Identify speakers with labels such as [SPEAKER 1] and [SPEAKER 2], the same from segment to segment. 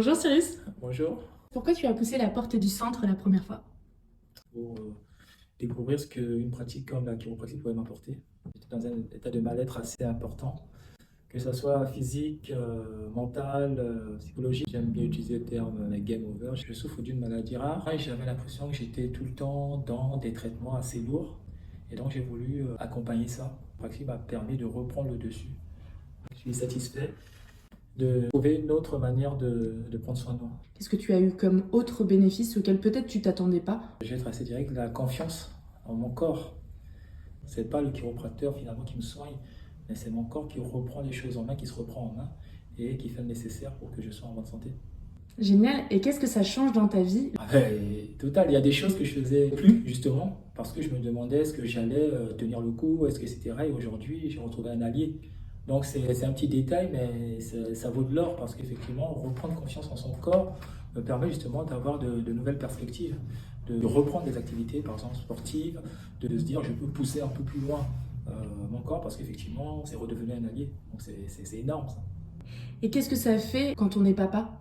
[SPEAKER 1] Bonjour Cyrus,
[SPEAKER 2] Bonjour,
[SPEAKER 1] pourquoi tu as poussé la porte du centre la première fois?
[SPEAKER 2] pour découvrir ce qu'une pratique comme la chiropratie pouvait m'apporter. J'étais dans un état de mal-être assez important, que ce soit physique, mental, psychologique. J'aime bien utiliser le terme game over. Je souffre d'une maladie rare et j'avais l'impression que j'étais tout le temps dans des traitements assez lourds. Et donc j'ai voulu accompagner ça. La pratique m'a permis de reprendre le dessus. Je suis satisfait de trouver une autre manière de prendre soin de moi.
[SPEAKER 1] Qu'est-ce que tu as eu comme autre bénéfice auquel peut-être tu t'attendais pas?
[SPEAKER 2] Je vais être assez direct, la confiance en mon corps. C'est pas le chiropracteur finalement qui me soigne, mais c'est mon corps qui reprend les choses en main, qui se reprend en main et qui fait le nécessaire pour que je sois en bonne santé.
[SPEAKER 1] Génial, et qu'est-ce que ça change dans ta vie?
[SPEAKER 2] Total, il y a des choses que je faisais plus justement parce que je me demandais est-ce que j'allais tenir le coup, est-ce que c'était vrai. Et aujourd'hui, j'ai retrouvé un allié. Donc c'est un petit détail, mais ça vaut de l'or parce qu'effectivement, reprendre confiance en son corps me permet justement d'avoir de nouvelles perspectives, de reprendre des activités, par exemple sportives, de se dire je peux pousser un peu plus loin mon corps parce qu'effectivement, c'est redevenu un allié. Donc c'est énorme ça.
[SPEAKER 1] Et qu'est-ce que ça fait quand on est papa?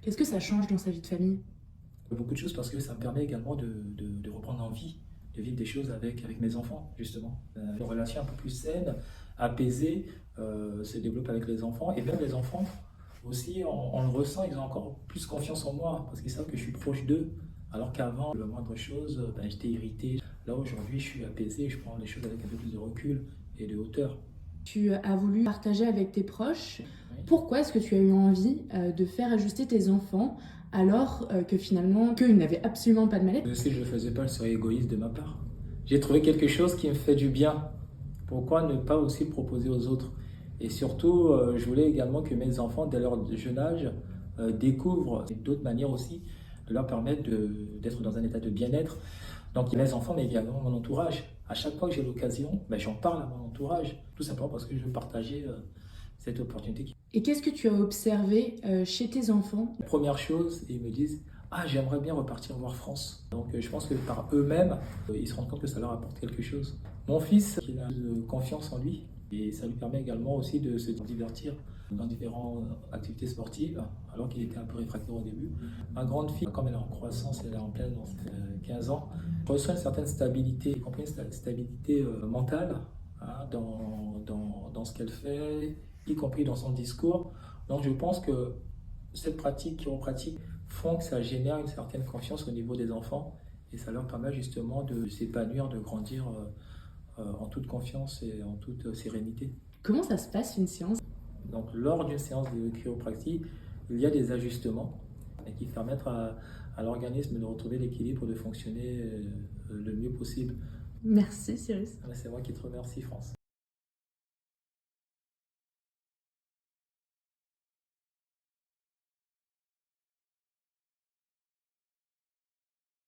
[SPEAKER 1] Qu'est-ce que ça change dans sa vie de famille?
[SPEAKER 2] Beaucoup de choses parce que ça me permet également de reprendre envie, de vivre des choses avec mes enfants, justement. Une relation un peu plus saine, apaisée, se développe avec les enfants. Et même les enfants aussi, on le ressent, ils ont encore plus confiance en moi parce qu'ils savent que je suis proche d'eux. Alors qu'avant, la moindre chose, j'étais irrité. Là, aujourd'hui, je suis apaisé, je prends les choses avec un peu plus de recul et de hauteur.
[SPEAKER 1] Tu as voulu partager avec tes proches.
[SPEAKER 2] Oui.
[SPEAKER 1] Pourquoi est-ce que tu as eu envie de faire ajuster tes enfants alors que finalement, qu'ils n'avaient absolument pas de maladie?
[SPEAKER 2] Si je ne le faisais pas, je serais égoïste de ma part. J'ai trouvé quelque chose qui me fait du bien. Pourquoi ne pas aussi le proposer aux autres? Et surtout, je voulais également que mes enfants, dès leur jeune âge, découvrent d'autres manières aussi de leur permettre d'être dans un état de bien-être. Donc, mes enfants, mais également mon entourage. À chaque fois que j'ai l'occasion, ben, j'en parle à mon entourage, tout simplement parce que je veux partager cette opportunité.
[SPEAKER 1] Et qu'est-ce que tu as observé chez tes enfants?
[SPEAKER 2] Première chose, ils me disent ah, j'aimerais bien repartir voir France. Donc je pense que par eux-mêmes, ils se rendent compte que ça leur apporte quelque chose. Mon fils, il a confiance en lui et ça lui permet également aussi de se divertir dans différentes activités sportives, alors qu'il était un peu réfractaire au début. Ma grande fille, comme elle est en croissance, elle est en pleine dans ses 15 ans, reçoit une certaine stabilité, y compris une stabilité mentale hein, dans ce qu'elle fait, y compris dans son discours. Donc je pense que cette pratique chiropratique font que ça génère une certaine confiance au niveau des enfants et ça leur permet justement de s'épanouir, de grandir en toute confiance et en toute sérénité.
[SPEAKER 1] Comment ça se passe une séance?
[SPEAKER 2] Donc lors d'une séance de chiropratie, il y a des ajustements qui permettent à l'organisme de retrouver l'équilibre, de fonctionner le mieux possible.
[SPEAKER 1] Merci Cyrus.
[SPEAKER 2] C'est moi qui te remercie, France.